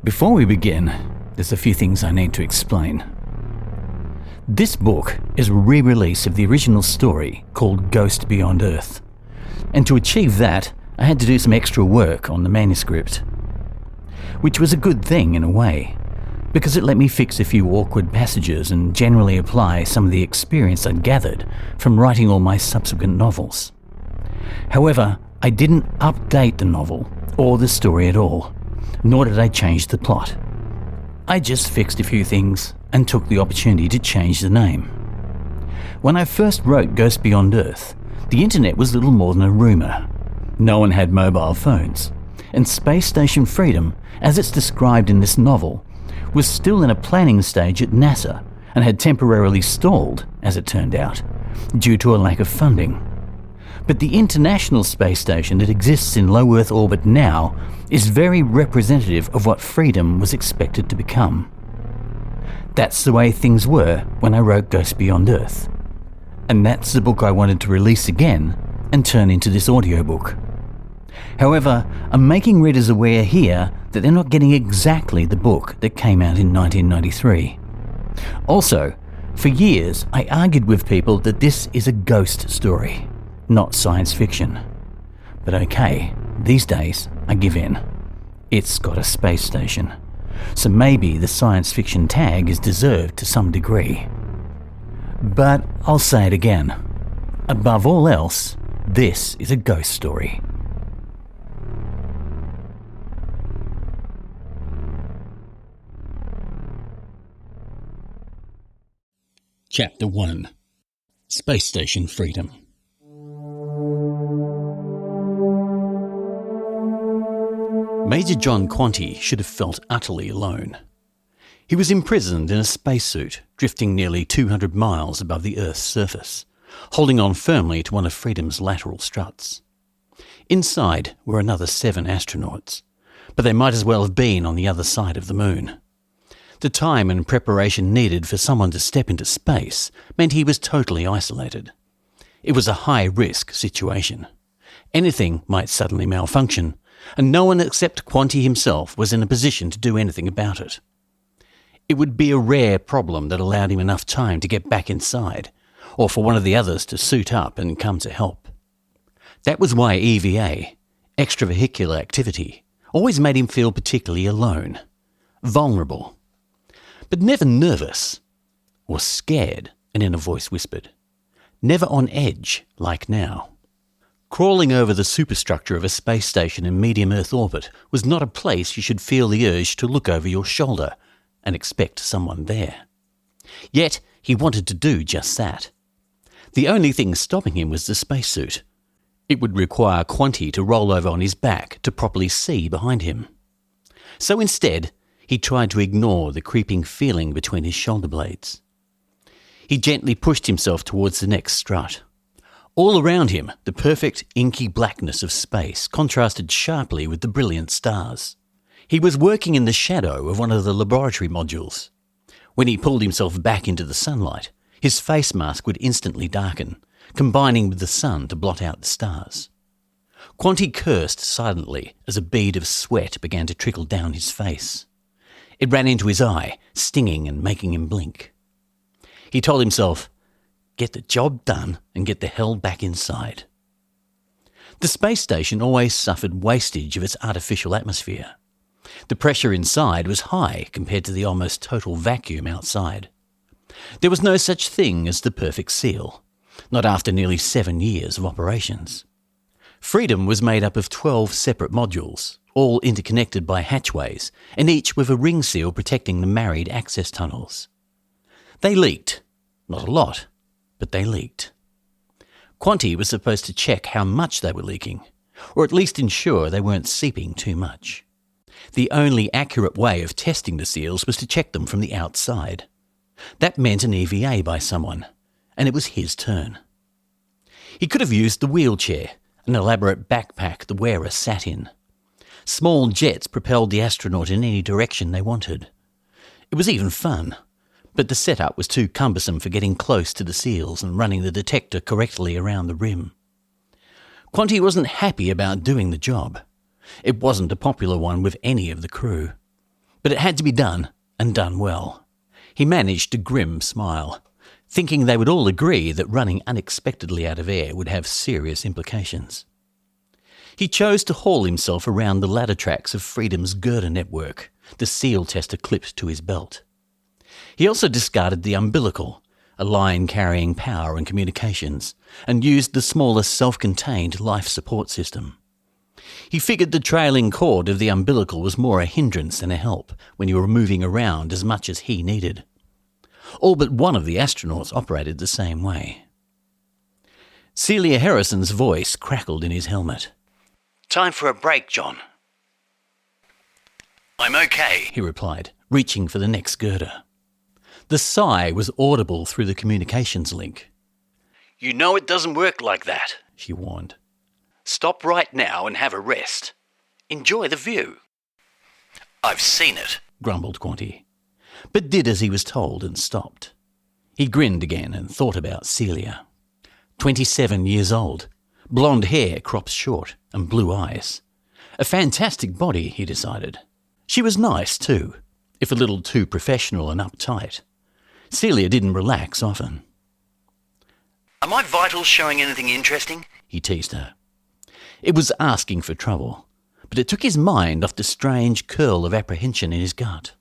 Before we begin, there's a few things I need to explain. This book is a re-release of the original story called Ghost Beyond Earth, and to achieve that, I had to do some extra work on the manuscript, which was a good thing in a way, because it let me fix a few awkward passages and generally apply some of the experience I'd gathered from writing all my subsequent novels. However, I didn't update the novel or the story at all, nor did I change the plot. I just fixed a few things and took the opportunity to change the name. When I first wrote Ghost Beyond Earth, the internet was little more than a rumour. No one had mobile phones, and Space Station Freedom, as it's described in this novel, was still in a planning stage at NASA and had temporarily stalled, as it turned out, due to a lack of funding. But the International Space Station that exists in low Earth orbit now is very representative of what Freedom was expected to become. That's the way things were when I wrote Ghost Beyond Earth. And that's the book I wanted to release again and turn into this audiobook. However, I'm making readers aware here that they're not getting exactly the book that came out in 1993. Also, for years I argued with people that this is a ghost story, not science fiction. But okay, these days I give in. It's got a space station, so maybe the science fiction tag is deserved to some degree. But I'll say it again. Above all else, this is a ghost story. Chapter 1. Space Station Freedom. Major John Quanti should have felt utterly alone. He was imprisoned in a spacesuit, drifting nearly 200 miles above the Earth's surface, holding on firmly to one of Freedom's lateral struts. Inside were another 7 astronauts, but they might as well have been on the other side of the moon. The time and preparation needed for someone to step into space meant he was totally isolated. It was a high-risk situation. Anything might suddenly malfunction, and no one except Quanti himself was in a position to do anything about it. It would be a rare problem that allowed him enough time to get back inside, or for one of the others to suit up and come to help. That was why EVA, extravehicular activity, always made him feel particularly alone, vulnerable, but never nervous or scared, an inner voice whispered. Never on edge like now. Crawling over the superstructure of a space station in medium Earth orbit was not a place you should feel the urge to look over your shoulder and expect someone there. Yet he wanted to do just that. The only thing stopping him was the spacesuit. It would require Quanti to roll over on his back to properly see behind him. So instead, he tried to ignore the creeping feeling between his shoulder blades. He gently pushed himself towards the next strut. All around him, the perfect inky blackness of space contrasted sharply with the brilliant stars. He was working in the shadow of one of the laboratory modules. When he pulled himself back into the sunlight, his face mask would instantly darken, combining with the sun to blot out the stars. Quanti cursed silently as a bead of sweat began to trickle down his face. It ran into his eye, stinging and making him blink. He told himself, "Get the job done and get the hell back inside." The space station always suffered wastage of its artificial atmosphere. The pressure inside was high compared to the almost total vacuum outside. There was no such thing as the perfect seal, not after nearly 7 years of operations. Freedom was made up of 12 separate modules, all interconnected by hatchways, and each with a ring seal protecting the married access tunnels. They leaked. Not a lot, but they leaked. Quanti was supposed to check how much they were leaking, or at least ensure they weren't seeping too much. The only accurate way of testing the seals was to check them from the outside. That meant an EVA by someone, and it was his turn. He could have used the wheelchair, an elaborate backpack the wearer sat in. Small jets propelled the astronaut in any direction they wanted. It was even fun, but the setup was too cumbersome for getting close to the seals and running the detector correctly around the rim. Quanti wasn't happy about doing the job. It wasn't a popular one with any of the crew. But it had to be done, and done well. He managed a grim smile, thinking they would all agree that running unexpectedly out of air would have serious implications. He chose to haul himself around the ladder tracks of Freedom's girder network, the seal tester clipped to his belt. He also discarded the umbilical, a line carrying power and communications, and used the smaller self-contained life support system. He figured the trailing cord of the umbilical was more a hindrance than a help when you were moving around as much as he needed. All but one of the astronauts operated the same way. Celia Harrison's voice crackled in his helmet. "Time for a break, John." "I'm okay," he replied, reaching for the next girder. The sigh was audible through the communications link. "You know it doesn't work like that," she warned. "Stop right now and have a rest. Enjoy the view." "I've seen it," grumbled Quanti, but did as he was told and stopped. He grinned again and thought about Celia. 27 years old, blonde hair cropped short and blue eyes. A fantastic body, he decided. She was nice too, if a little too professional and uptight. Celia didn't relax often. "Are my vitals showing anything interesting?" he teased her. It was asking for trouble, but it took his mind off the strange curl of apprehension in his gut.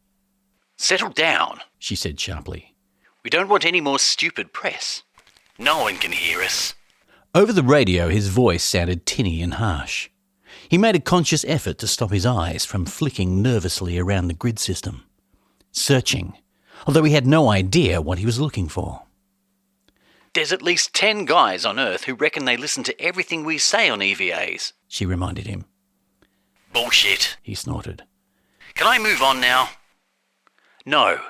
"Settle down," she said sharply. "We don't want any more stupid press. No one can hear us." Over the radio, his voice sounded tinny and harsh. He made a conscious effort to stop his eyes from flicking nervously around the grid system, searching, although he had no idea what he was looking for. "There's at least 10 guys on Earth who reckon they listen to everything we say on EVAs, she reminded him. "Bullshit," he snorted. "Can I move on now?" "No,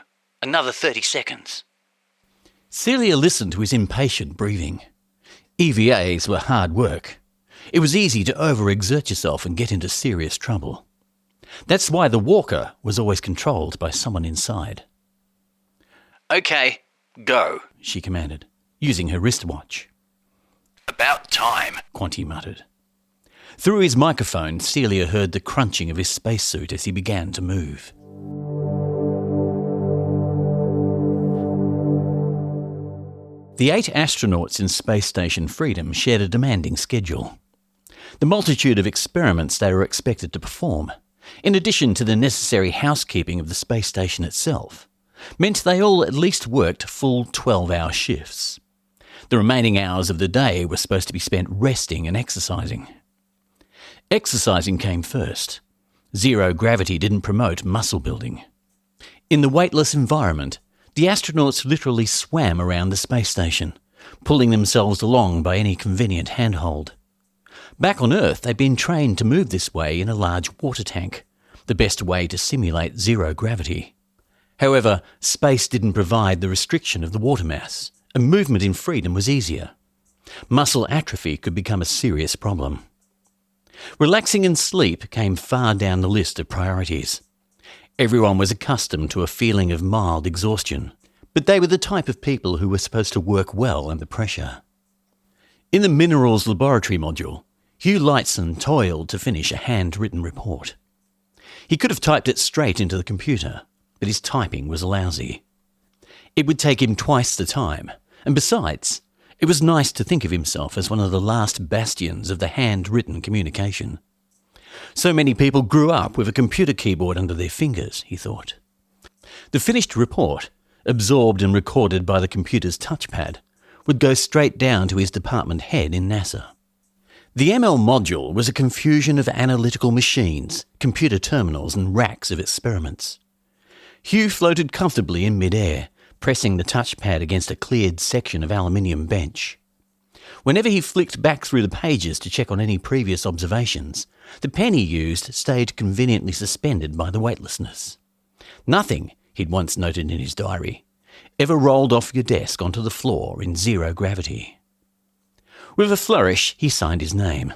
another 30 seconds. Celia listened to his impatient breathing. EVAs were hard work. It was easy to overexert yourself and get into serious trouble. That's why the walker was always controlled by someone inside. "Okay, go," she commanded, using her wristwatch. "About time," Quanti muttered. Through his microphone, Celia heard the crunching of his spacesuit as he began to move. The 8 astronauts in Space Station Freedom shared a demanding schedule. The multitude of experiments they were expected to perform, in addition to the necessary housekeeping of the space station itself, meant they all at least worked full 12-hour shifts. The remaining hours of the day were supposed to be spent resting and exercising. Exercising came first. Zero gravity didn't promote muscle building. In the weightless environment, the astronauts literally swam around the space station, pulling themselves along by any convenient handhold. Back on Earth, they'd been trained to move this way in a large water tank, the best way to simulate zero gravity. However, space didn't provide the restriction of the water mass, and movement in Freedom was easier. Muscle atrophy could become a serious problem. Relaxing and sleep came far down the list of priorities. Everyone was accustomed to a feeling of mild exhaustion, but they were the type of people who were supposed to work well under pressure. In the Minerals Laboratory module, Hugh Lightson toiled to finish a handwritten report. He could have typed it straight into the computer, but his typing was lousy. It would take him twice the time, and besides, it was nice to think of himself as one of the last bastions of the handwritten communication. So many people grew up with a computer keyboard under their fingers, he thought. The finished report, absorbed and recorded by the computer's touchpad, would go straight down to his department head in NASA. The ML module was a confusion of analytical machines, computer terminals and racks of experiments. Hugh floated comfortably in mid-air, pressing the touchpad against a cleared section of aluminium bench. Whenever he flicked back through the pages to check on any previous observations, the pen he used stayed conveniently suspended by the weightlessness. Nothing, he'd once noted in his diary, ever rolled off your desk onto the floor in zero gravity. With a flourish, he signed his name,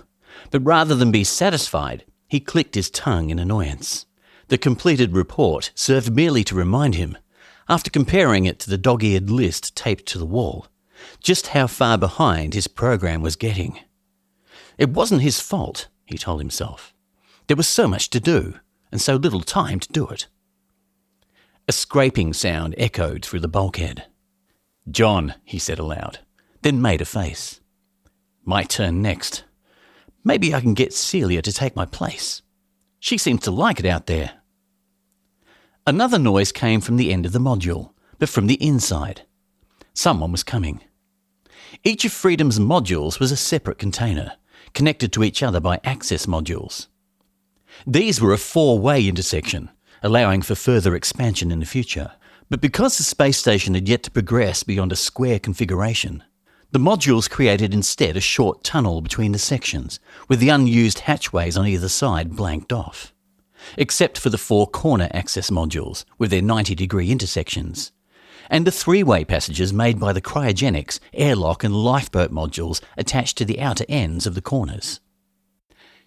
but rather than be satisfied, he clicked his tongue in annoyance. The completed report served merely to remind him, after comparing it to the dog-eared list taped to the wall, just how far behind his program was getting. It wasn't his fault, he told himself. There was so much to do, and so little time to do it. A scraping sound echoed through the bulkhead. "John," he said aloud, then made a face. "My turn next. Maybe I can get Celia to take my place. She seems to like it out there." Another noise came from the end of the module, but from the inside. Someone was coming. Each of Freedom's modules was a separate container, connected to each other by access modules. These were a four-way intersection, allowing for further expansion in the future. But because the space station had yet to progress beyond a square configuration, the modules created instead a short tunnel between the sections, with the unused hatchways on either side blanked off. Except for the four corner access modules, with their 90-degree intersections, and the three-way passages made by the cryogenics, airlock and lifeboat modules attached to the outer ends of the corners.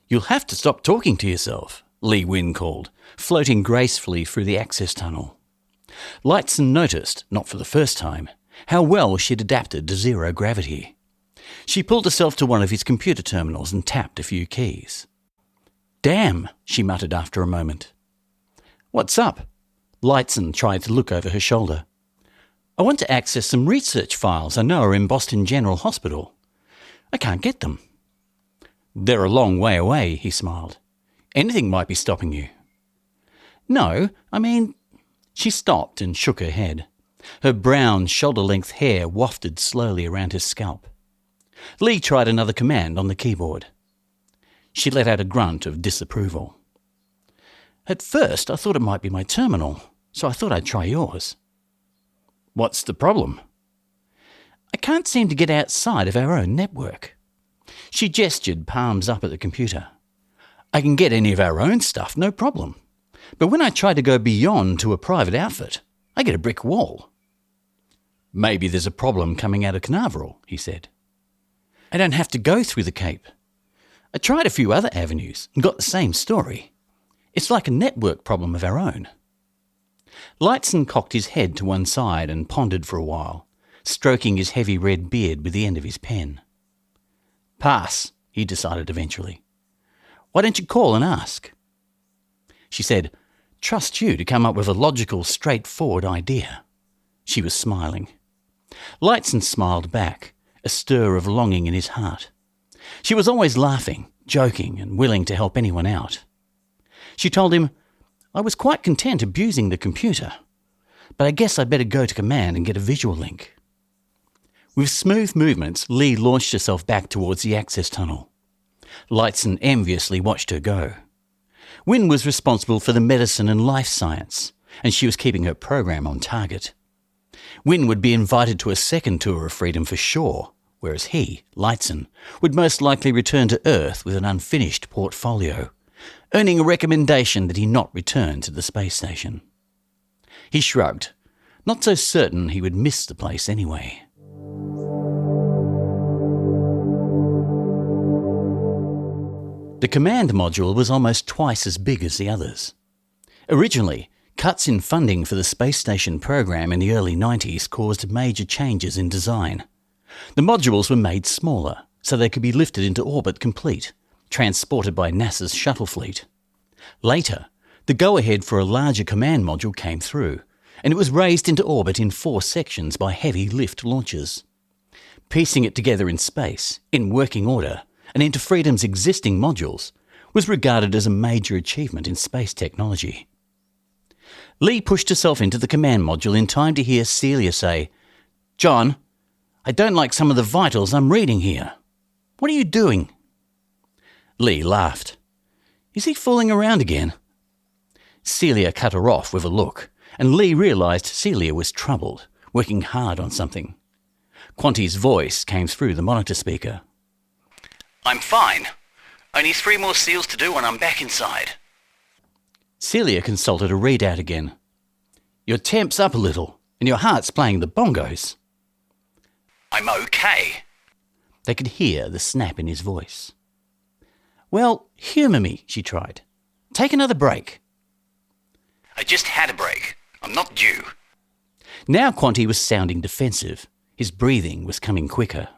"You'll have to stop talking to yourself," Lee Wynn called, floating gracefully through the access tunnel. Lightson noticed, not for the first time, how well she'd adapted to zero gravity. She pulled herself to one of his computer terminals and tapped a few keys. "Damn," she muttered after a moment. "What's up?" Lightson tried to look over her shoulder. "I want to access some research files I know are in Boston General Hospital. I can't get them." "They're a long way away," he smiled. "Anything might be stopping you." "No, I mean—" She stopped and shook her head. Her brown, shoulder-length hair wafted slowly around her scalp. Lee tried another command on the keyboard. She let out a grunt of disapproval. "At first I thought it might be my terminal, so I thought I'd try yours." "What's the problem?" "I can't seem to get outside of our own network." She gestured, palms up at the computer. "I can get any of our own stuff, no problem. But when I try to go beyond to a private outfit, I get a brick wall." "Maybe there's a problem coming out of Canaveral," he said. "I don't have to go through the Cape. I tried a few other avenues and got the same story. It's like a network problem of our own." Lightson cocked his head to one side and pondered for a while, stroking his heavy red beard with the end of his pen. "Pass," he decided eventually. "Why don't you call and ask?" She said, "Trust you to come up with a logical, straightforward idea." She was smiling. Lightson smiled back, a stir of longing in his heart. She was always laughing, joking, and willing to help anyone out. She told him, "I was quite content abusing the computer, but I guess I'd better go to command and get a visual link." With smooth movements, Lee launched herself back towards the access tunnel. Lightson enviously watched her go. Wynn was responsible for the medicine and life science, and she was keeping her program on target. Wynn would be invited to a second tour of Freedom for sure, whereas he, Lightson, would most likely return to Earth with an unfinished portfolio, earning a recommendation that he not return to the space station. He shrugged, not so certain he would miss the place anyway. The command module was almost twice as big as the others. Originally, cuts in funding for the space station program in the early 90s caused major changes in design. The modules were made smaller, so they could be lifted into orbit complete, transported by NASA's shuttle fleet. Later, the go-ahead for a larger command module came through, and it was raised into orbit in 4 sections by heavy lift launchers. Piecing it together in space, in working order, and into Freedom's existing modules, was regarded as a major achievement in space technology. Lee pushed herself into the command module in time to hear Celia say, "John, I don't like some of the vitals I'm reading here. What are you doing?" Lee laughed. "Is he fooling around again?" Celia cut her off with a look, and Lee realised Celia was troubled, working hard on something. Quanti's voice came through the monitor speaker. "I'm fine. Only 3 more seals to do when I'm back inside." Celia consulted a readout again. "Your temp's up a little, and your heart's playing the bongos." "I'm okay." They could hear the snap in his voice. "Well, humour me," she tried. "Take another break." "I just had a break. I'm not due." Now Quanti was sounding defensive. His breathing was coming quicker.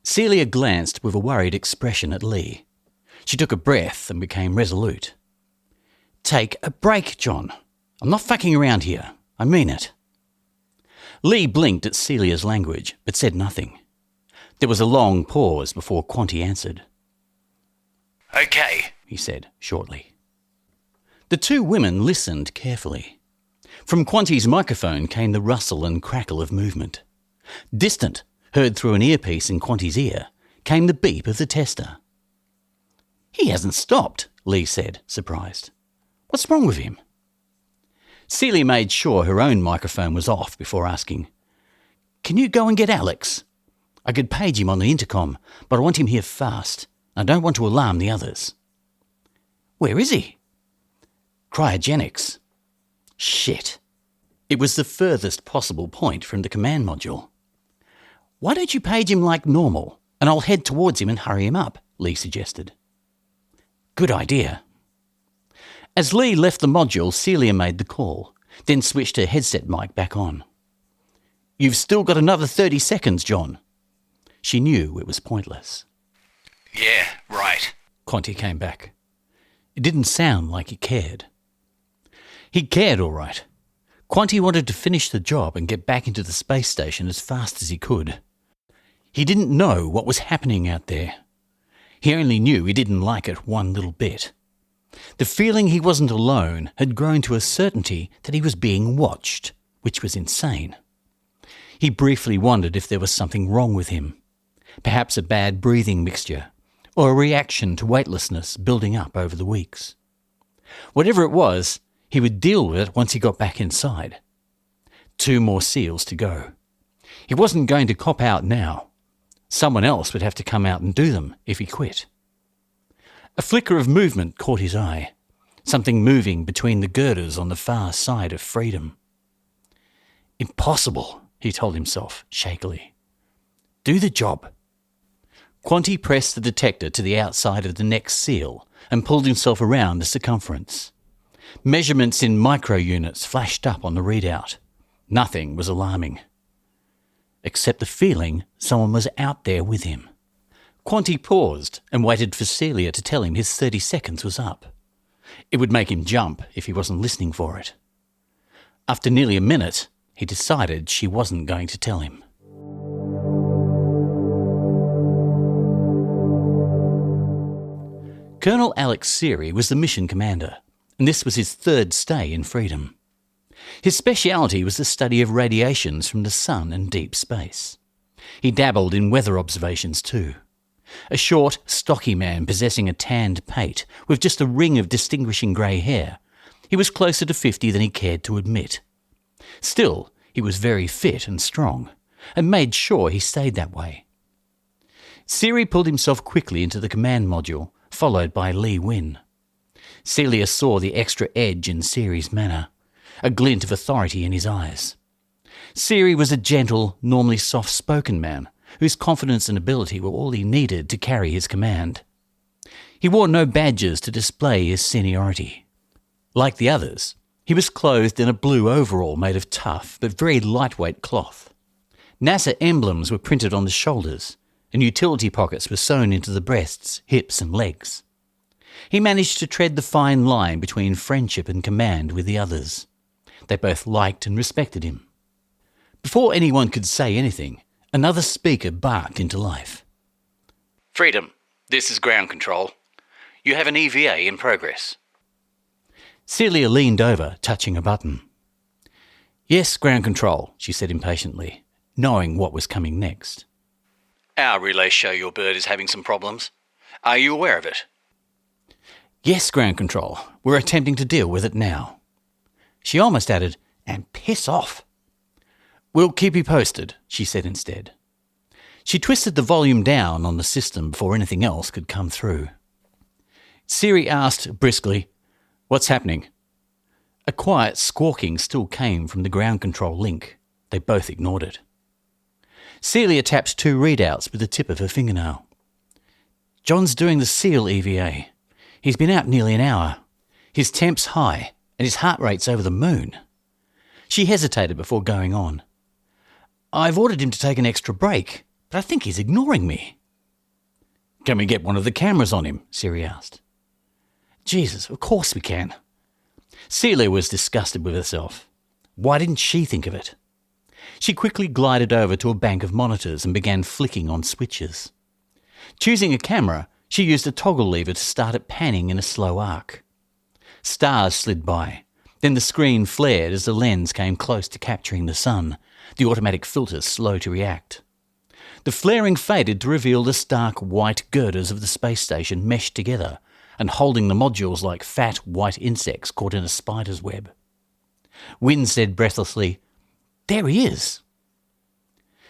Celia glanced with a worried expression at Lee. She took a breath and became resolute. "Take a break, John. I'm not fucking around here. I mean it. Lee blinked at Celia's language, but said nothing. There was a long pause before Quanti answered. Okay, he said shortly. The two women listened carefully. From Quanti's microphone came the rustle and crackle of movement. Distant, heard through an earpiece in Quanti's ear, came the beep of the tester. He hasn't stopped, Lee said, surprised. What's wrong with him? Celia made sure her own microphone was off before asking, Can you go and get Alex? I could page him on the intercom, but I want him here fast. I don't want to alarm the others. Where is he? Cryogenics. Shit. It was the furthest possible point from the command module. Why don't you page him like normal, and I'll head towards him and hurry him up, Lee suggested. Good idea. As Lee left the module, Celia made the call, then switched her headset mic back on. You've still got another 30 seconds, John. She knew it was pointless. Yeah, right. Quanti came back. It didn't sound like he cared. He cared, all right. Quanti wanted to finish the job and get back into the space station as fast as he could. He didn't know what was happening out there. He only knew he didn't like it one little bit. The feeling he wasn't alone had grown to a certainty that he was being watched, which was insane. He briefly wondered if there was something wrong with him. Perhaps a bad breathing mixture, or a reaction to weightlessness building up over the weeks. Whatever it was, he would deal with it once he got back inside. 2 more seals to go. He wasn't going to cop out now. Someone else would have to come out and do them if he quit. A flicker of movement caught his eye, something moving between the girders on the far side of freedom. Impossible, he told himself shakily. Do the job. Quanti pressed the detector to the outside of the next seal and pulled himself around the circumference. Measurements in micro-units flashed up on the readout. Nothing was alarming. Except the feeling someone was out there with him. Quanti paused and waited for Celia to tell him his 30 seconds was up. It would make him jump if he wasn't listening for it. After nearly a minute, he decided she wasn't going to tell him. Colonel Alex Seary was the mission commander, and this was his 3rd stay in Freedom. His speciality was the study of radiations from the sun and deep space. He dabbled in weather observations too. A short, stocky man possessing a tanned pate with just a ring of distinguishing grey hair, he was closer to 50 than he cared to admit. Still, he was very fit and strong, and made sure he stayed that way. Seary pulled himself quickly into the command module, followed by Lee Win. Celia saw the extra edge in Seary's manner, a glint of authority in his eyes. Seary was a gentle, normally soft-spoken man, whose confidence and ability were all he needed to carry his command. He wore no badges to display his seniority. Like the others, he was clothed in a blue overall made of tough but very lightweight cloth. NASA emblems were printed on the shoulders, and utility pockets were sewn into the breasts, hips and legs. He managed to tread the fine line between friendship and command with the others. They both liked and respected him. Before anyone could say anything, another speaker barked into life. Freedom, this is ground control. You have an EVA in progress. Celia leaned over, touching a button. Yes, ground control, she said impatiently, knowing what was coming next. Our relays show your bird is having some problems. Are you aware of it? Yes, ground control. We're attempting to deal with it now. She almost added, and piss off. We'll keep you posted, she said instead. She twisted the volume down on the system before anything else could come through. Seary asked briskly, What's happening? A quiet squawking still came from the ground control link. They both ignored it. Celia tapped 2 readouts with the tip of her fingernail. John's doing the SEAL EVA. He's been out nearly an hour. His temp's high, and his heart rate's over the moon. She hesitated before going on. I've ordered him to take an extra break, but I think he's ignoring me. Can we get one of the cameras on him? Seary asked. Jesus, of course we can. Celia was disgusted with herself. Why didn't she think of it? She quickly glided over to a bank of monitors and began flicking on switches. Choosing a camera, she used a toggle lever to start it panning in a slow arc. Stars slid by. Then the screen flared as the lens came close to capturing the sun, the automatic filters slow to react. The flaring faded to reveal the stark white girders of the space station meshed together and holding the modules like fat white insects caught in a spider's web. Wynne said breathlessly, "There he is."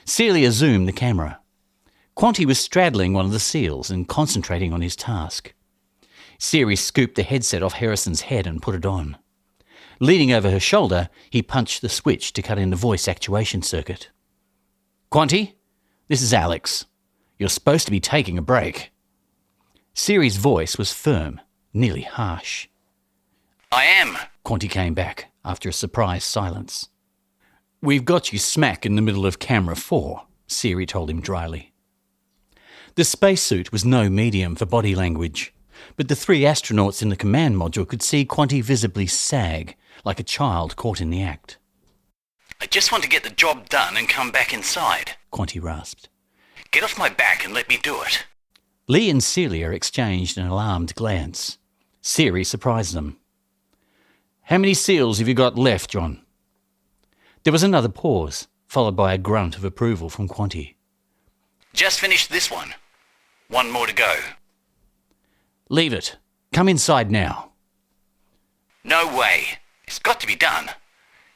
Celia zoomed the camera. Quanti was straddling one of the seals and concentrating on his task. Siri scooped the headset off Harrison's head and put it on. Leaning over her shoulder, he punched the switch to cut in the voice actuation circuit. "Quanti, this is Alex. You're supposed to be taking a break." Siri's voice was firm, nearly harsh. "I am," Quanti came back after a surprised silence. "We've got you smack in the middle of camera 4, Siri told him dryly. The spacesuit was no medium for body language, but the 3 astronauts in the command module could see Quanti visibly sag, like a child caught in the act. "I just want to get the job done and come back inside," Quanti rasped. "Get off my back and let me do it." Lee and Celia exchanged an alarmed glance. Siri surprised them. "How many seals have you got left, John?" There was another pause, followed by a grunt of approval from Quanti. "Just finished this one. One more to go." "Leave it. Come inside now." "No way. It's got to be done.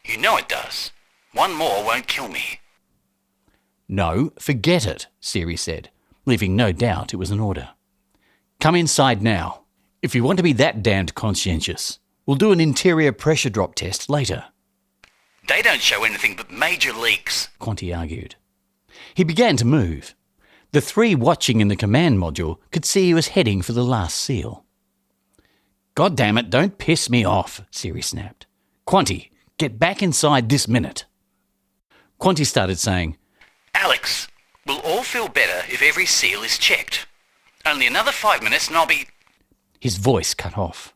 You know it does. One more won't kill me." "No, forget it," Siri said, leaving no doubt it was an order. "Come inside now. If you want to be that damned conscientious, we'll do an interior pressure drop test later." "They don't show anything but major leaks," Quanti argued. He began to move. The 3 watching in the command module could see he was heading for the last seal. "God damn it, don't piss me off," Siri snapped. "Quanti, get back inside this minute." Quanti started saying, "Alex, we'll all feel better if every seal is checked. Only another 5 minutes and I'll be—" His voice cut off.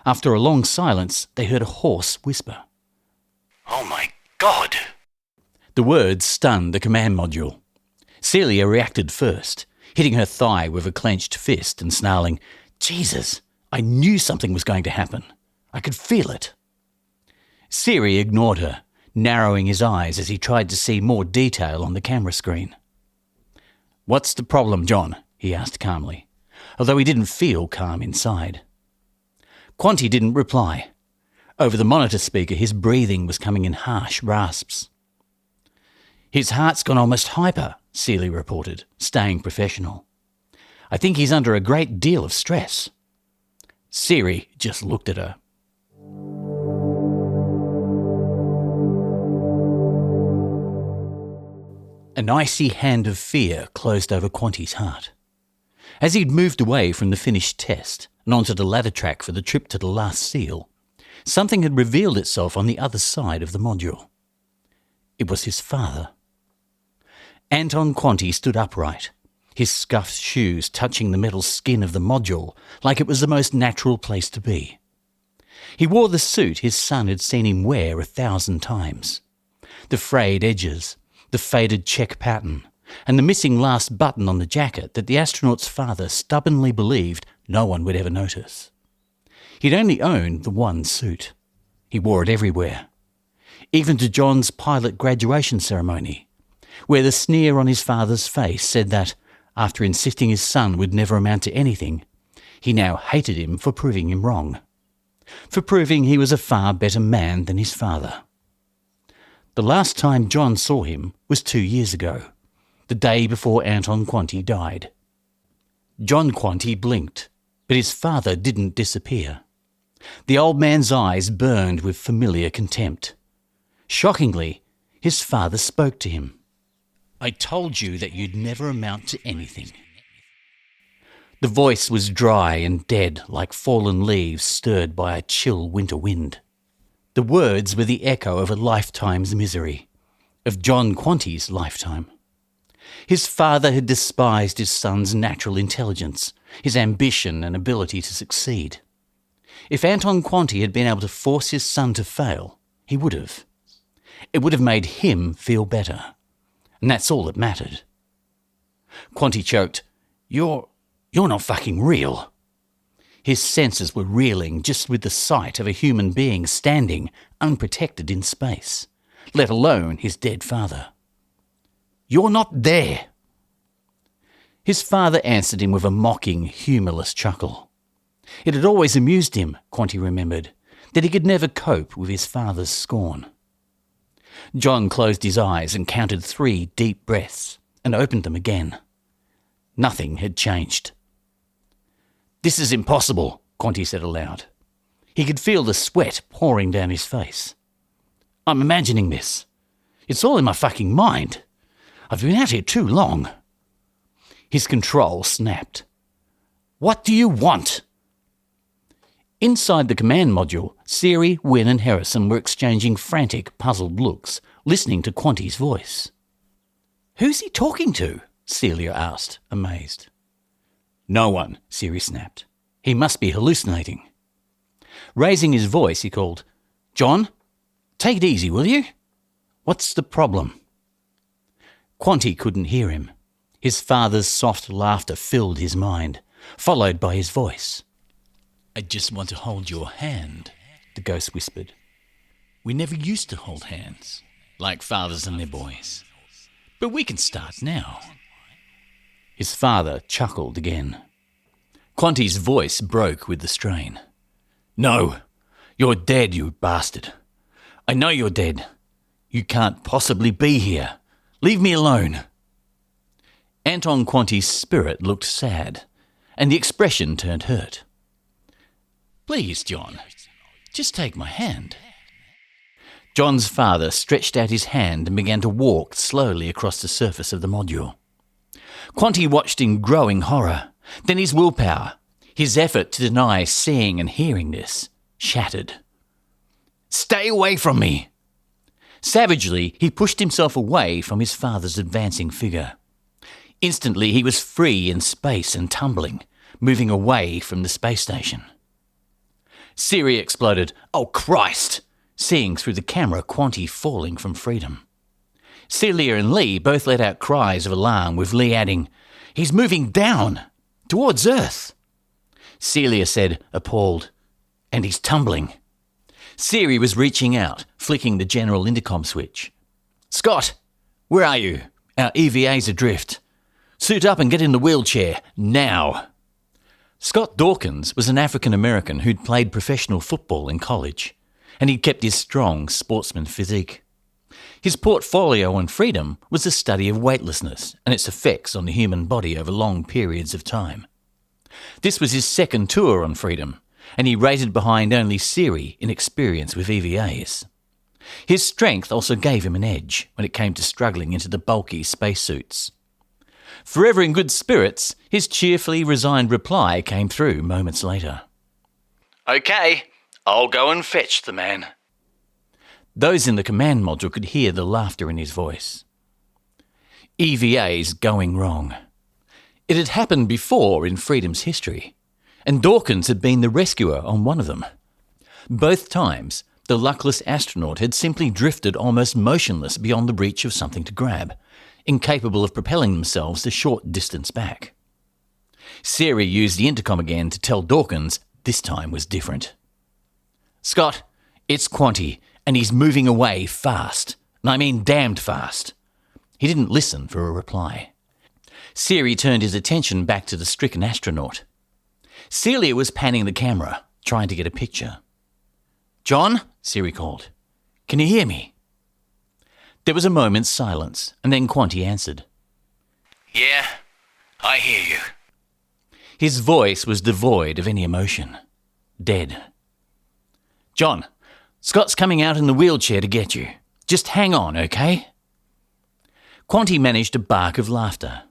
After a long silence, they heard a hoarse whisper. "Oh my God!" The words stunned the command module. Celia reacted first, hitting her thigh with a clenched fist and snarling, "Jesus, I knew something was going to happen. I could feel it." Siri ignored her, narrowing his eyes as he tried to see more detail on the camera screen. "What's the problem, John?" he asked calmly, although he didn't feel calm inside. Quanti didn't reply. Over the monitor speaker, his breathing was coming in harsh rasps. "His heart's gone almost hyper," Celia reported, staying professional. "I think he's under a great deal of stress." Siri just looked at her. An icy hand of fear closed over Quanti's heart. As he'd moved away from the finished test and onto the ladder track for the trip to the last seal, something had revealed itself on the other side of the module. It was his father. Anton Quanti stood upright, his scuffed shoes touching the metal skin of the module like it was the most natural place to be. He wore the suit his son had seen him wear 1,000 times. The frayed edges, the faded check pattern, and the missing last button on the jacket that the astronaut's father stubbornly believed no one would ever notice. He'd only owned the one suit. He wore it everywhere. Even to John's pilot graduation ceremony, where the sneer on his father's face said that, after insisting his son would never amount to anything, he now hated him for proving him wrong, for proving he was a far better man than his father. The last time John saw him was 2 years ago, the day before Anton Quanti died. John Quanti blinked, but his father didn't disappear. The old man's eyes burned with familiar contempt. Shockingly, his father spoke to him. "I told you that you'd never amount to anything." The voice was dry and dead like fallen leaves stirred by a chill winter wind. The words were the echo of a lifetime's misery, of John Quanti's lifetime. His father had despised his son's natural intelligence, his ambition and ability to succeed. If Anton Quanti had been able to force his son to fail, he would have. It would have made him feel better. And that's all that mattered. Quanti choked, You're not fucking real. His senses were reeling just with the sight of a human being standing unprotected in space, let alone his dead father. You're not there. His father answered him with a mocking, humourless chuckle. It had always amused him, Quanti remembered, that he could never cope with his father's scorn. John closed his eyes and counted 3 deep breaths and opened them again. Nothing had changed. This is impossible, Quanti said aloud. He could feel the sweat pouring down his face. I'm imagining this. It's all in my fucking mind. I've been out here too long. His control snapped. What do you want? Inside the command module, Siri, Wynne and Harrison were exchanging frantic, puzzled looks, listening to Quanti's voice. Who's he talking to? Celia asked, amazed. No one, Siri snapped. He must be hallucinating. Raising his voice, he called, John, take it easy, will you? What's the problem? Quanti couldn't hear him. His father's soft laughter filled his mind, followed by his voice. I just want to hold your hand, the ghost whispered. We never used to hold hands, like fathers and their boys. But we can start now. His father chuckled again. Quanti's voice broke with the strain. No, you're dead, you bastard. I know you're dead. You can't possibly be here. Leave me alone. Anton Quanti's spirit looked sad, and the expression turned hurt. Please, John, just take my hand. John's father stretched out his hand and began to walk slowly across the surface of the module. Quanti watched in growing horror. Then his willpower, his effort to deny seeing and hearing this, shattered. Stay away from me! Savagely, he pushed himself away from his father's advancing figure. Instantly, he was free in space and tumbling, moving away from the space station. Siri exploded, Oh Christ! Seeing through the camera Quanti falling from freedom. Celia and Lee both let out cries of alarm, with Lee adding, He's moving down, towards Earth. Celia said, appalled, And he's tumbling. Siri was reaching out, flicking the general intercom switch. Scott, where are you? Our EVA's adrift. Suit up and get in the wheelchair, now. Scott Dawkins was an African-American who'd played professional football in college, and he'd kept his strong sportsman physique. His portfolio on freedom was the study of weightlessness and its effects on the human body over long periods of time. This was his second tour on freedom, and he rated behind only Siri in experience with EVAs. His strength also gave him an edge when it came to struggling into the bulky spacesuits. Forever in good spirits, his cheerfully resigned reply came through moments later. Okay, I'll go and fetch the man. Those in the command module could hear the laughter in his voice. EVA's going wrong. It had happened before in Freedom's history, and Dawkins had been the rescuer on one of them. Both times, the luckless astronaut had simply drifted almost motionless beyond the reach of something to grab, incapable of propelling themselves a short distance back. Siri used the intercom again to tell Dawkins this time was different. Scott, it's Quanti, and he's moving away fast. And I mean damned fast. He didn't listen for a reply. Siri turned his attention back to the stricken astronaut. Celia was panning the camera, trying to get a picture. John, Siri called. Can you hear me? There was a moment's silence, and then Quanti answered. Yeah, I hear you. His voice was devoid of any emotion. Dead. John, Scott's coming out in the wheelchair to get you. Just hang on, okay? Quanti managed a bark of laughter.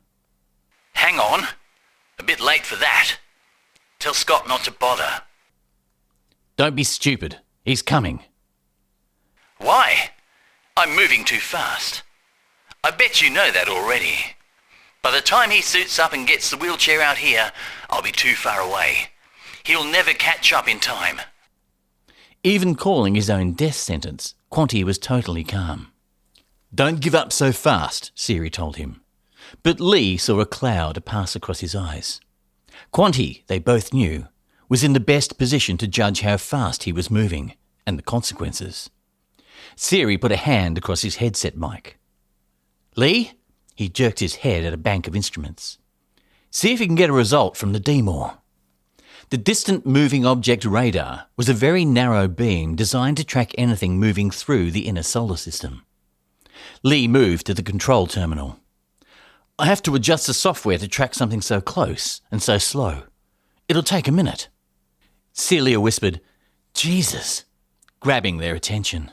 Hang on? A bit late for that. Tell Scott not to bother. Don't be stupid. He's coming. Why? I'm moving too fast. I bet you know that already. By the time he suits up and gets the wheelchair out here, I'll be too far away. He'll never catch up in time. Even calling his own death sentence, Quanti was totally calm. Don't give up so fast, Siri told him. But Lee saw a cloud pass across his eyes. Quanti, they both knew, was in the best position to judge how fast he was moving and the consequences. Siri put a hand across his headset mic. Lee? He jerked his head at a bank of instruments. See if you can get a result from the DMOR. The Distant Moving Object Radar was a very narrow beam designed to track anything moving through the inner solar system. Lee moved to the control terminal. I have to adjust the software to track something so close and so slow. It'll take a minute. Celia whispered, Jesus, grabbing their attention.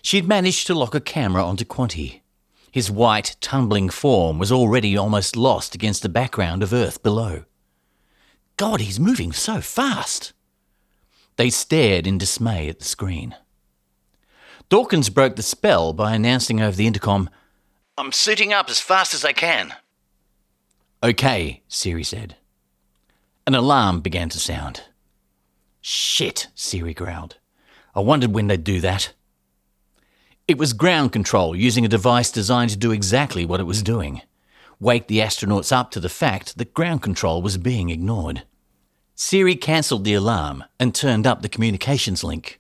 She'd managed to lock a camera onto Quanti. His white, tumbling form was already almost lost against the background of Earth below. God, he's moving so fast. They stared in dismay at the screen. Dawkins broke the spell by announcing over the intercom, I'm suiting up as fast as I can. Okay, Siri said. An alarm began to sound. Shit, Siri growled. I wondered when they'd do that. It was ground control using a device designed to do exactly what it was doing. Wake the astronauts up to the fact that ground control was being ignored. Siri cancelled the alarm and turned up the communications link.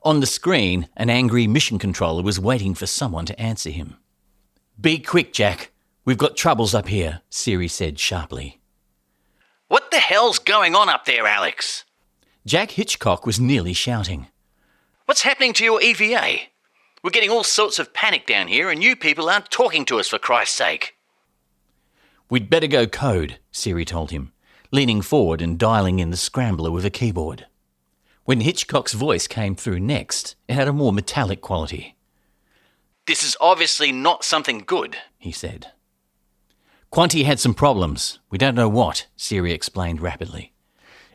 On the screen, an angry mission controller was waiting for someone to answer him. Be quick, Jack. We've got troubles up here, Siri said sharply. What the hell's going on up there, Alex? Jack Hitchcock was nearly shouting. What's happening to your EVA? We're getting all sorts of panic down here and you people aren't talking to us for Christ's sake. We'd better go code, Siri told him, leaning forward and dialing in the scrambler with a keyboard. When Hitchcock's voice came through next, it had a more metallic quality. This is obviously not something good, he said. Quanti had some problems. We don't know what, Siri explained rapidly.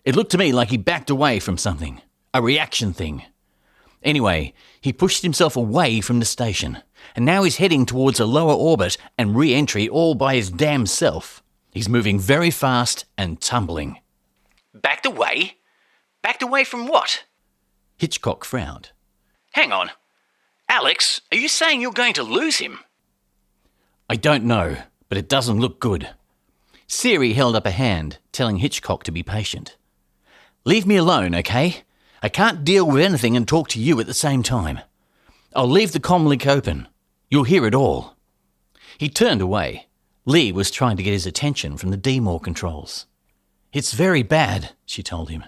It looked to me like he backed away from something, a reaction thing. Anyway, he pushed himself away from the station, and now he's heading towards a lower orbit and re-entry all by his damn self. He's moving very fast and tumbling. Backed away? Backed away from what? Hitchcock frowned. Hang on. Alex, are you saying you're going to lose him? I don't know, but it doesn't look good. Siri held up a hand, telling Hitchcock to be patient. Leave me alone, okay? I can't deal with anything and talk to you at the same time. I'll leave the comm link open. You'll hear it all. He turned away. Lee was trying to get his attention from the DMOR controls. It's very bad, she told him.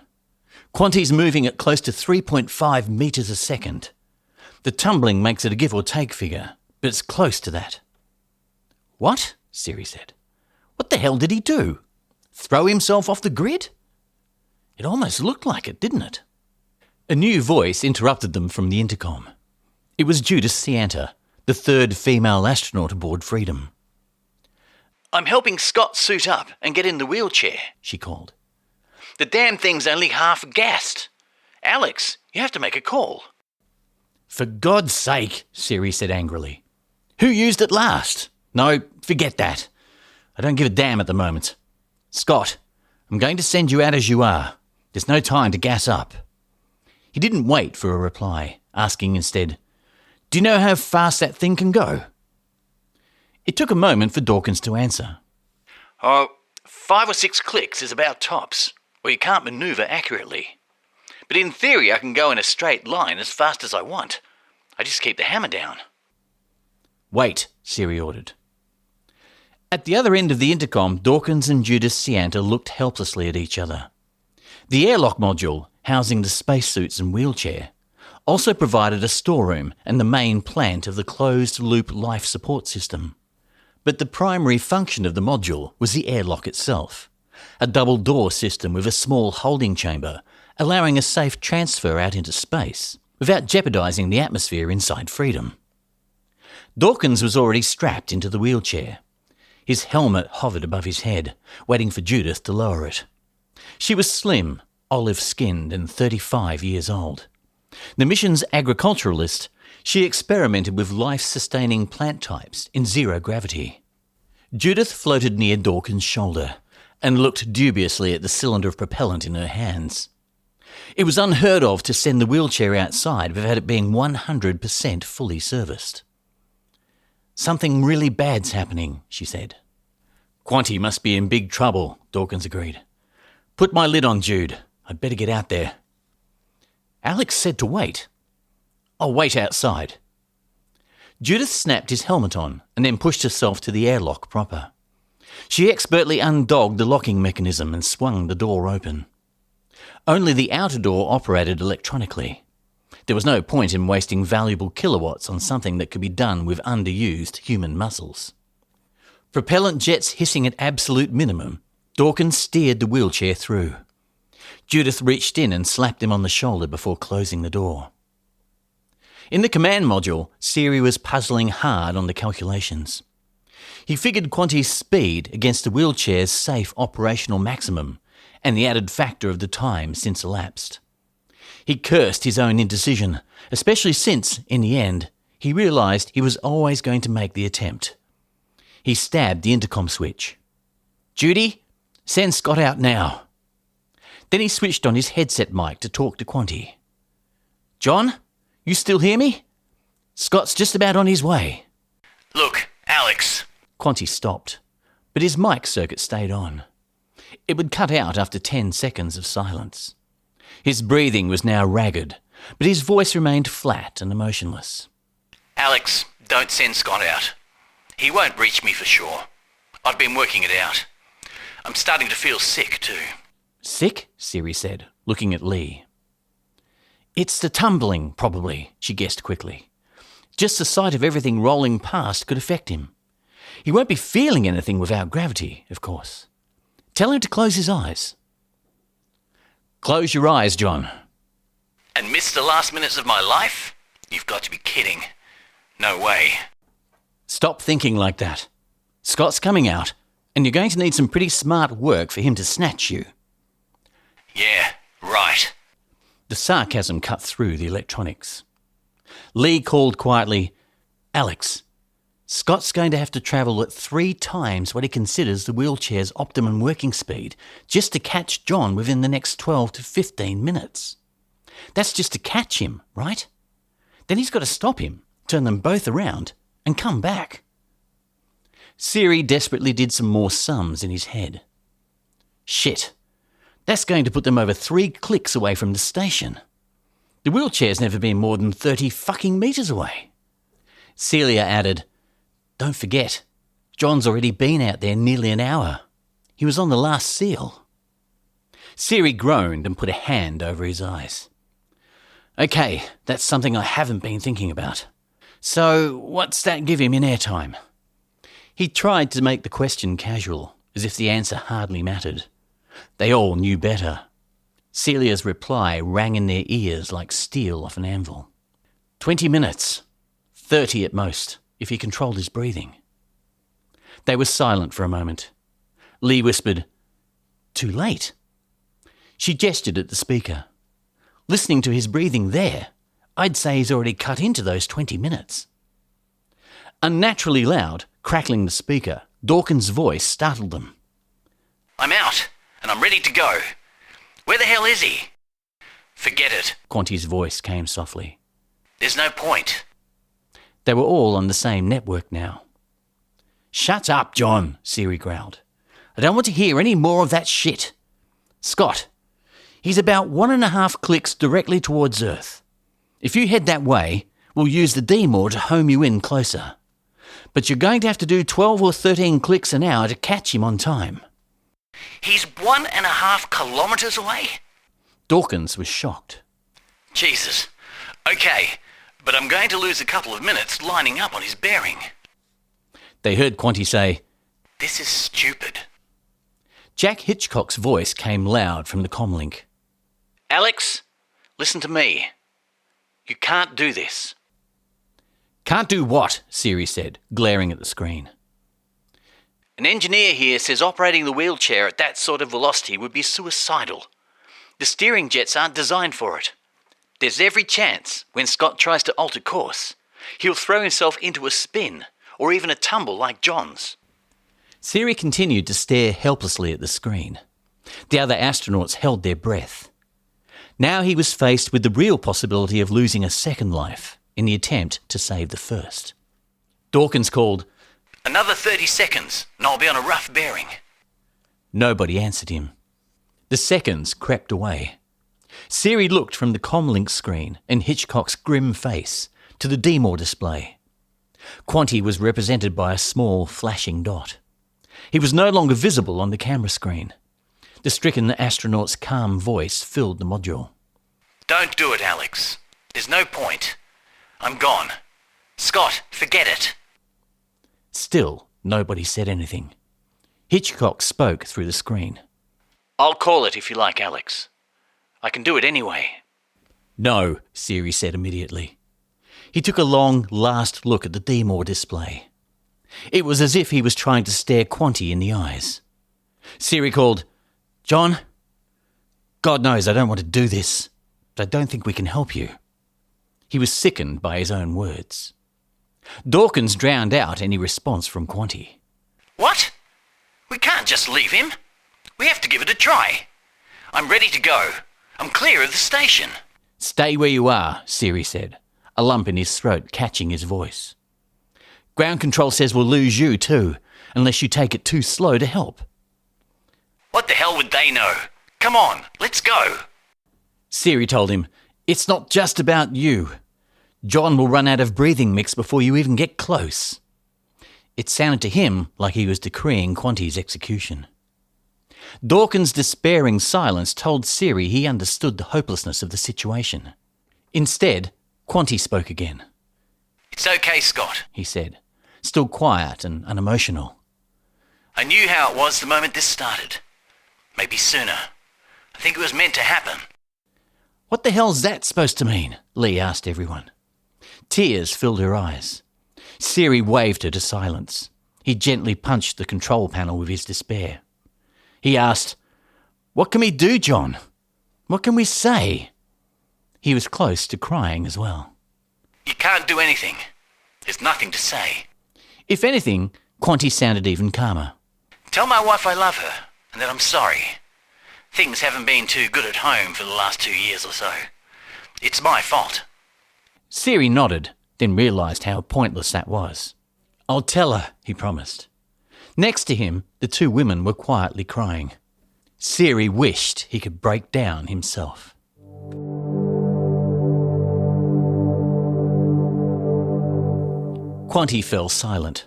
Quanti's moving at close to 3.5 metres a second. The tumbling makes it a give or take figure, but it's close to that. What? Siri said. What the hell did he do? Throw himself off the grid? It almost looked like it, didn't it? A new voice interrupted them from the intercom. It was Judith Sianta, the third female astronaut aboard Freedom. I'm helping Scott suit up and get in the wheelchair, she called. The damn thing's only half gassed. Alex, you have to make a call. For God's sake, Siri said angrily. Who used it last? No, forget that. I don't give a damn at the moment. Scott, I'm going to send you out as you are. There's no time to gas up. He didn't wait for a reply, asking instead, Do you know how fast that thing can go? It took a moment for Dawkins to answer. 5 or 6 clicks is about tops, or you can't manoeuvre accurately. But in theory I can go in a straight line as fast as I want. I just keep the hammer down. Wait, Siri ordered. At the other end of the intercom, Dawkins and Judith Sianta looked helplessly at each other. The airlock module, housing the spacesuits and wheelchair, also provided a storeroom and the main plant of the closed-loop life support system. But the primary function of the module was the airlock itself, a double-door system with a small holding chamber, allowing a safe transfer out into space without jeopardising the atmosphere inside Freedom. Dawkins was already strapped into the wheelchair. His helmet hovered above his head, waiting for Judith to lower it. She was slim, olive-skinned and 35 years old. The mission's agriculturalist, she experimented with life-sustaining plant types in zero gravity. Judith floated near Dawkins' shoulder, and looked dubiously at the cylinder of propellant in her hands. It was unheard of to send the wheelchair outside without it being 100% fully serviced. "Something really bad's happening," she said. "Quanti must be in big trouble," Dawkins agreed. "Put my lid on, Jude. I'd better get out there." Alex said to wait. "I'll wait outside." Judith snapped his helmet on and then pushed herself to the airlock proper. She expertly undogged the locking mechanism and swung the door open. Only the outer door operated electronically. There was no point in wasting valuable kilowatts on something that could be done with underused human muscles. Propellant jets hissing at absolute minimum, Dawkins steered the wheelchair through. Judith reached in and slapped him on the shoulder before closing the door. In the command module, Siri was puzzling hard on the calculations. He figured Quanti's speed against the wheelchair's safe operational maximum and the added factor of the time since elapsed. He cursed his own indecision, especially since, in the end, he realised he was always going to make the attempt. He stabbed the intercom switch. "Judy, send Scott out now." Then he switched on his headset mic to talk to Quanti. "John, you still hear me? Scott's just about on his way." "Look, Alex." Quanti stopped, but his mic circuit stayed on. It would cut out after 10 seconds of silence. His breathing was now ragged, but his voice remained flat and emotionless. "Alex, don't send Scott out. He won't reach me for sure. I've been working it out. I'm starting to feel sick too." "Sick?" Siri said, looking at Lee. "It's the tumbling, probably," she guessed quickly. "Just the sight of everything rolling past could affect him. He won't be feeling anything without gravity, of course. Tell him to close his eyes." "Close your eyes, John." "And miss the last minutes of my life? You've got to be kidding. No way." "Stop thinking like that. Scott's coming out, and you're going to need some pretty smart work for him to snatch you." "Yeah, right." The sarcasm cut through the electronics. Lee called quietly, "Alex, Scott's going to have to travel at 3 times what he considers the wheelchair's optimum working speed just to catch John within the next 12 to 15 minutes. That's just to catch him, right? Then he's got to stop him, turn them both around, and come back." Siri desperately did some more sums in his head. "Shit. That's going to put them over 3 clicks away from the station. The wheelchair's never been more than 30 fucking metres away." Celia added, "Don't forget, John's already been out there nearly an hour. He was on the last seal." Siri groaned and put a hand over his eyes. "Okay, that's something I haven't been thinking about. So, what's that give him in airtime?" He tried to make the question casual, as if the answer hardly mattered. They all knew better. Celia's reply rang in their ears like steel off an anvil. 20 minutes. 30 at most, if he controlled his breathing. They were silent for a moment. Lee whispered, "Too late." She gestured at the speaker. "Listening to his breathing there, I'd say he's already cut into those 20 minutes. Unnaturally loud, crackling the speaker, Dawkins' voice startled them. "I'm out, and I'm ready to go. Where the hell is he?" "Forget it." Quanti's voice came softly. "There's no point." They were all on the same network now. "Shut up, John," Siri growled. "I don't want to hear any more of that shit. Scott, he's about 1.5 clicks directly towards Earth. If you head that way, we'll use the D-Moor to home you in closer. But you're going to have to do 12 or 13 clicks an hour to catch him on time." "He's 1.5 kilometres away?" Dawkins was shocked. "Jesus. Okay, but I'm going to lose a couple of minutes lining up on his bearing." They heard Quanti say, "This is stupid." Jack Hitchcock's voice came loud from the comlink. "Alex, listen to me. You can't do this." "Can't do what?" Siri said, glaring at the screen. "An engineer here says operating the wheelchair at that sort of velocity would be suicidal. The steering jets aren't designed for it. There's every chance, when Scott tries to alter course, he'll throw himself into a spin, or even a tumble like John's." Siri continued to stare helplessly at the screen. The other astronauts held their breath. Now he was faced with the real possibility of losing a second life in the attempt to save the first. Dawkins called, "Another 30 seconds and I'll be on a rough bearing." Nobody answered him. The seconds crept away. Siri looked from the comlink screen and Hitchcock's grim face to the DMOR display. Quanti was represented by a small, flashing dot. He was no longer visible on the camera screen. The stricken astronaut's calm voice filled the module. "Don't do it, Alex. There's no point. I'm gone. Scott, forget it." Still, nobody said anything. Hitchcock spoke through the screen. "I'll call it if you like, Alex. I can do it anyway." "No," Siri said immediately. He took a long, last look at the DMOR display. It was as if he was trying to stare Quanti in the eyes. Siri called, "John? God knows I don't want to do this, but I don't think we can help you." He was sickened by his own words. Dawkins drowned out any response from Quanti. "What? We can't just leave him. We have to give it a try. I'm ready to go. I'm clear of the station." "Stay where you are," Siri said, a lump in his throat catching his voice. "Ground control says we'll lose you too, unless you take it too slow to help." "What the hell would they know? Come on, let's go." Siri told him, "It's not just about you. John will run out of breathing mix before you even get close." It sounded to him like he was decreeing Quanti's execution. Dawkins' despairing silence told Siri he understood the hopelessness of the situation. Instead, Quanti spoke again. "It's okay, Scott," he said, still quiet and unemotional. "I knew how it was the moment this started. Maybe sooner. I think it was meant to happen." "What the hell's that supposed to mean?" Lee asked everyone. Tears filled her eyes. Siri waved her to silence. He gently punched the control panel with his despair. He asked, "What can we do, John? What can we say?" He was close to crying as well. "You can't do anything. There's nothing to say." If anything, Quanti sounded even calmer. "Tell my wife I love her and that I'm sorry. Things haven't been too good at home for the last 2 years or so. It's my fault." Siri nodded, then realised how pointless that was. "I'll tell her," he promised. Next to him, the two women were quietly crying. Siri wished he could break down himself. Quanti fell silent.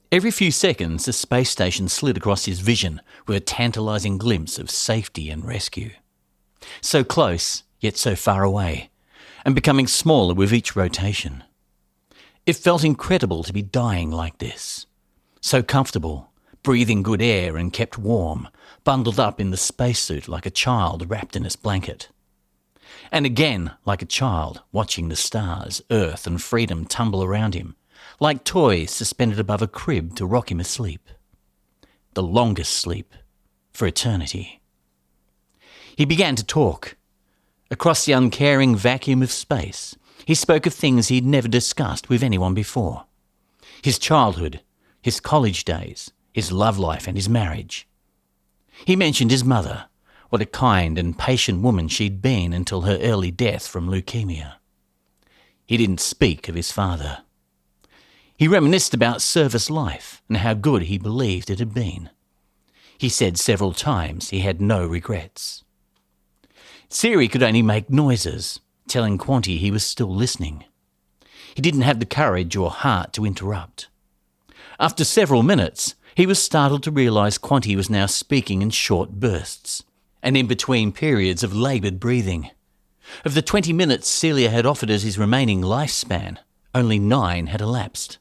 Every few seconds, the space station slid across his vision with a tantalising glimpse of safety and rescue. So close, yet so far away, and becoming smaller with each rotation. It felt incredible to be dying like this. So comfortable, breathing good air and kept warm, bundled up in the spacesuit like a child wrapped in its blanket. And again, like a child, watching the stars, Earth and freedom tumble around him, like toys suspended above a crib to rock him asleep. The longest sleep, for eternity. He began to talk. Across the uncaring vacuum of space, he spoke of things he'd never discussed with anyone before. His childhood, his college days, his love life and his marriage. He mentioned his mother, what a kind and patient woman she'd been until her early death from leukemia. He didn't speak of his father. He reminisced about service life and how good he believed it had been. He said several times he had no regrets. Siri could only make noises, telling Quanti he was still listening. He didn't have the courage or heart to interrupt. After several minutes, he was startled to realise Quanti was now speaking in short bursts, and in between periods of laboured breathing. Of the 20 minutes Celia had offered as his remaining lifespan, only 9 had elapsed.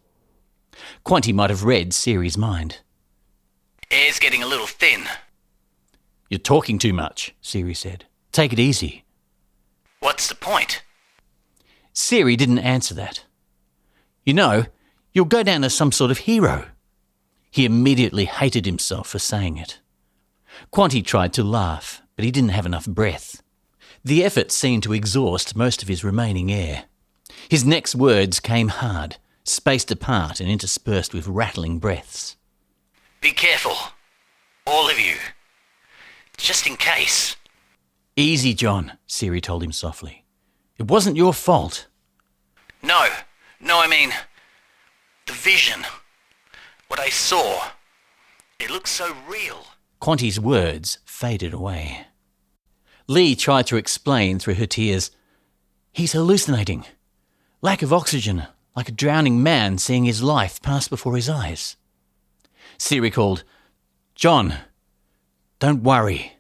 Quanti might have read Siri's mind. "Air's getting a little thin." "You're talking too much," Siri said. "Take it easy." "What's the point?" Siri didn't answer that. "You know, you'll go down as some sort of hero." He immediately hated himself for saying it. Quanti tried to laugh, but he didn't have enough breath. The effort seemed to exhaust most of his remaining air. His next words came hard, spaced apart and interspersed with rattling breaths. Be careful. All of you. Just in case. Easy, John, Siri told him softly. It wasn't your fault. No, I mean, the vision. What I saw. It looks so real. Quanti's words faded away. Lee tried to explain through her tears. He's hallucinating. Lack of oxygen, like a drowning man seeing his life pass before his eyes. Siri called, John, don't worry.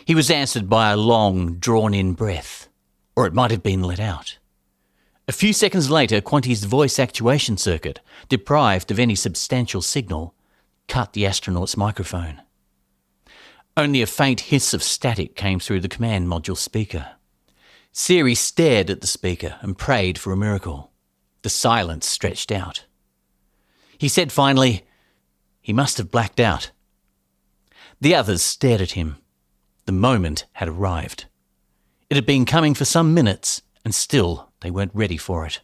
He was answered by a long, drawn-in breath, or it might have been let out. A few seconds later, Quanti's voice actuation circuit, deprived of any substantial signal, cut the astronaut's microphone. Only a faint hiss of static came through the command module speaker. Siri stared at the speaker and prayed for a miracle. The silence stretched out. He said finally, he must have blacked out. The others stared at him. The moment had arrived. It had been coming for some minutes, and still they weren't ready for it.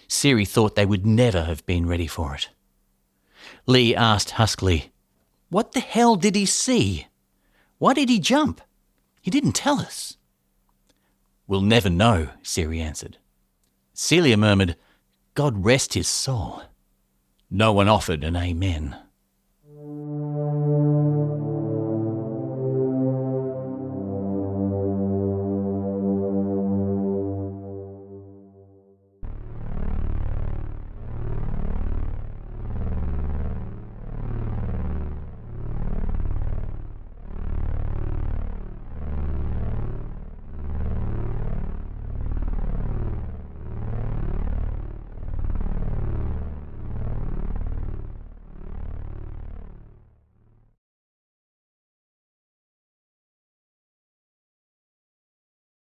Siri thought they would never have been ready for it. Lee asked huskily, what the hell did he see? Why did he jump? He didn't tell us. We'll never know, Siri answered. Celia murmured, God rest his soul. No one offered an amen.